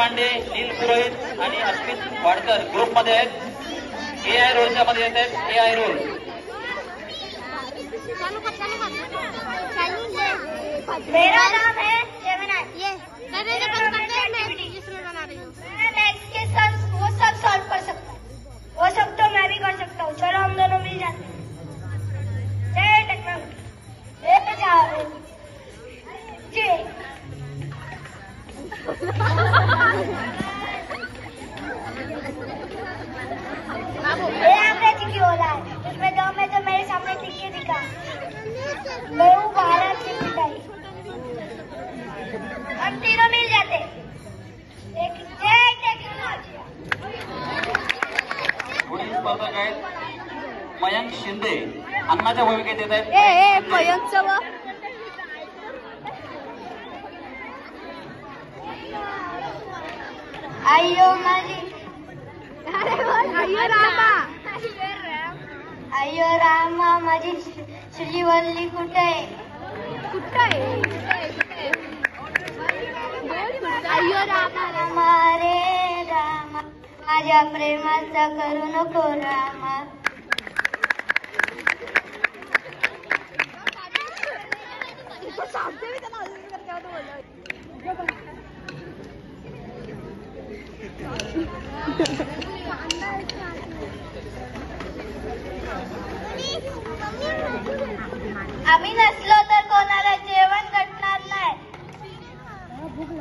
पांडे, नील पुरोहित आणि अस्मित वाडकर ग्रुप मध्ये आहेत. AI रोलच्या मध्ये येत आहेत. AI role. मेरा नाम है जेमिनाई। मैं मैथ्स के सम वो सब सॉल्व कर सकता हूँ, वो सब तो मैं भी कर सकता हूँ। चलो हम दोनों मिल जाते हैं। जय टेक्नोलॉजी, जय जय। ये अंग्रेजी की ओला है, उसमें दो में तो मेरे सामने लिख के दिखा। मैं हूँ भारत की पिटाई। हम तीनों मिल जाते। एक जय टेक्नोलॉजी। पुढील स्पर्धक आहेत मयंक शिंदे. अण्णाच्या भूमिकेत येत आहेत. मयंकचं व अय्यो माझी, अय्यो रामा माझी श्रीवल्ली कुठे आहे? अय्यो रामा रामा रे रामा, माझ्या प्रेमाचा करू नको रामा. आम्ही नसलो तर कोणाला जेवण घटणार नाही.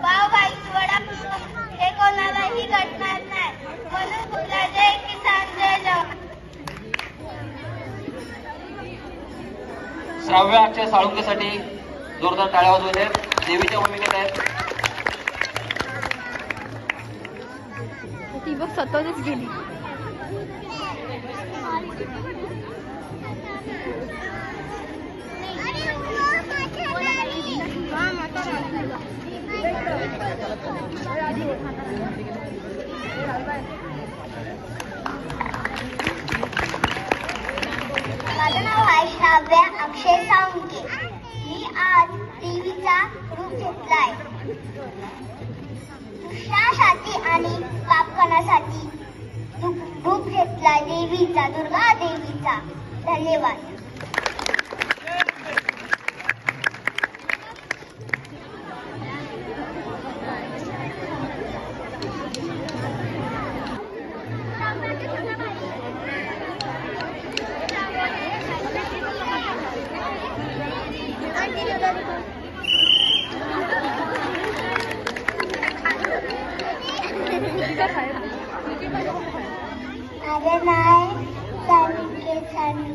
पावभाजी वडापाव हे कोणालाही घटणार नाही. म्हणून बोला जय किसान जय जवान. श्राव्य अक्षय साळुंकेसाठी जोरदार टाळ्या वाजवत आहेत. देवीच्या भूमिकेत आहेत. ती बघ स्वतःच गेली. माझं नाव आहे श्राव्य अक्षय साळुंके. मी आज देवीचा रूप घेतलाय. दुष्टासाठी आणि पापकणासाठी रूप घेतलाय देवीचा, दुर्गा देवीचा. धन्यवाद. माझं नाव साळुंके सानू.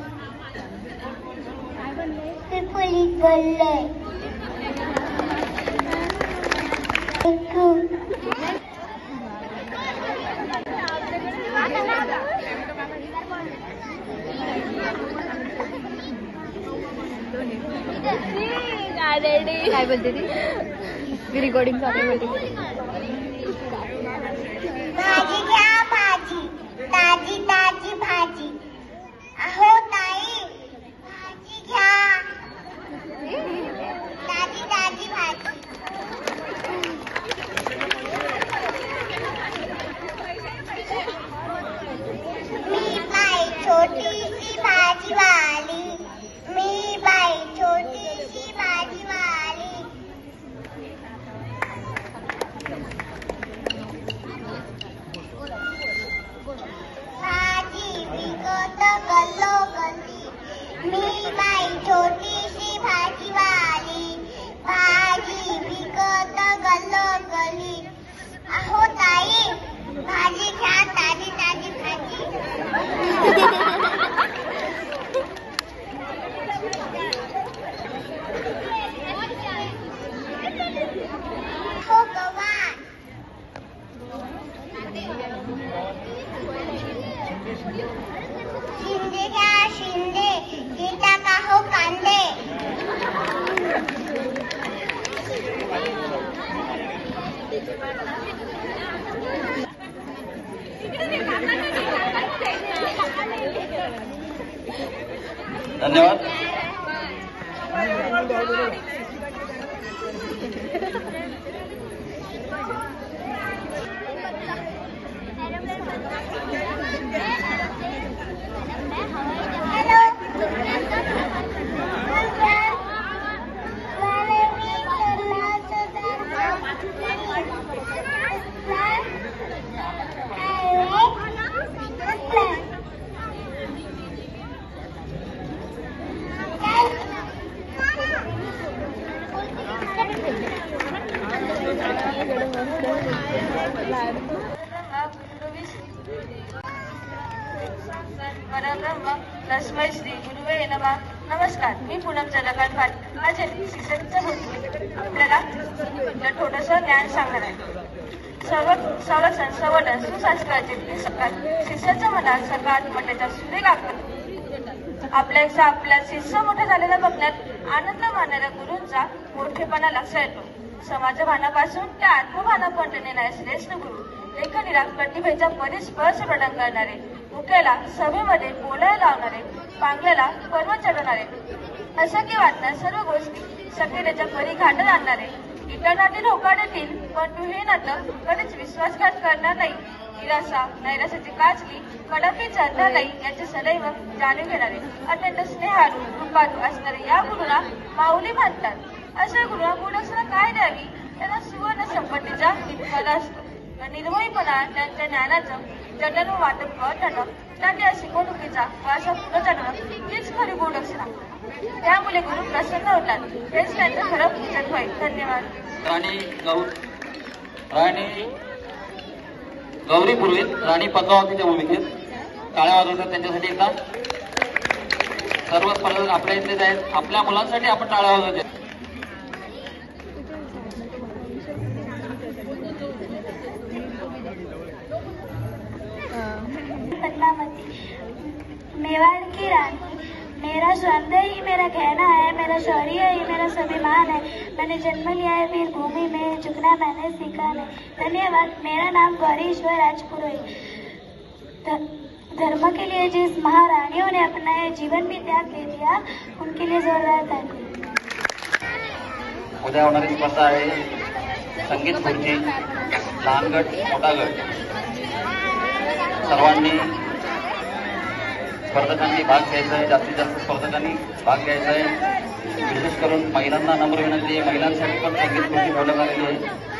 पिपळीत बोललोय. काय बोलते ती? रेकॉर्डिंग चालू बोलते. भाजी घ्या भाजी, ताजी ताजी भाजी. अहो ताई भाजी घ्या, ताजी ताजी भाजी. मी बाई छोटीशी भाजीवाली, मी बाई छोटीशी भाजीवाली. भाजी विकत गल्लोगल्ली, मी बाई छोटीशी भाजीवाली. भाजी विकत गल्लोगल्ली. अहो ताई भाजी घ्या, ताजी ताजी भाजी. हो गवार. शिंदे घ्या शिंदे, हे टाका हो कांदे. धन्यवाद. परब्रह्म तस्मै श्री गुरुवे नमः. नमस्कार, मी पूनम चंद्रकांत पाटील. माझे शिक्षणाचं होते आपल्याला थोडंसं ज्ञान सांगणार आहे. संरक्षण संवर्धन सुसंस्काराचे सकाळ शिष्याच्या मनात सकाळ त्याच्या सुरेख आपल्या शिष्य मोठं झालेल्या बघण्यात आनंद मानणाऱ्या गुरूंचा मोठेपणा लक्षात येतो. समाजभानापासून त्या आत्मभानापर्यंत नेणारे श्रेष्ठ गुरु लेखनीला प्रतिभेचा परिस्पर्श प्रदान करणारे, मुख्याला सभेमध्ये बोलायला लावणारे, पांगल्याला पर्वत चढवणारे, असं की वाटणार सर्व गोष्टी शक्यतेच्या परी घाटत आणणारे, इतरांतील होकार देतील पण तू हे नातं कधीच विश्वासघात करणार नाही, निराशा नैराश्याची काचली कडापी चढणार नाही याचे सदैव जाणून घेणारे, अत्यंत स्नेहाळू कृपाळू असणारे या गुरुंना माऊली म्हणतात. अशा गुरुंना गुणक्षणा काय द्यावी, त्यांना सुवर्ण संपत्तीचा इतकाला असतो. निर्मोहीपणा त्यांच्या ज्ञानाचं जतन वाटप करणं, त्यांच्या शिकवणुकीचा वारसा पुढे जाणं हीच खरी गुणक्षणा. त्यामुळे गुरु प्रसन्न होतात, हेच त्यांचं खरं पूजन होईल. धन्यवाद. राणी गौरी पुरोहित राणी पद्मावतीच्या भूमिकेत टाळ्या वाजवतात त्यांच्यासाठी एकदा. सर्व स्पर्धक आपल्या इथलेच आहेत. आपल्या मुलांसाठी आपण टाळ्या वाजवतो. मेवाड़ की रानी, मेरा सौंदर्य ही मेरा कहना है, मेरा शौर्य ही मेरा स्वाभिमान है. मैंने जन्म लिया है वीर भूमि में, झुकना मैंने सीखा नहीं. धन्यवाद. मेरा नाम गौरी ईश्वर राजपुरोहित. धर्म के लिए जिस महारानियों ने अपना जीवन भी त्याग दे दिया, उनके लिए जोरदार ताली. उद्या होणारी स्पर्धा आहे संगीत खुर्ची, लहान गट मोठा गट. सर्वांनी स्पर्धकांनी भाग घ्यायचा आहे. जास्तीत जास्त स्पर्धकांनी भाग घ्यायचा आहे. विशेष करून महिलांना नम्र विनंती आहे, महिलांसाठी पण संगीत खुर्ची ठेवण्यात आलेली आहे.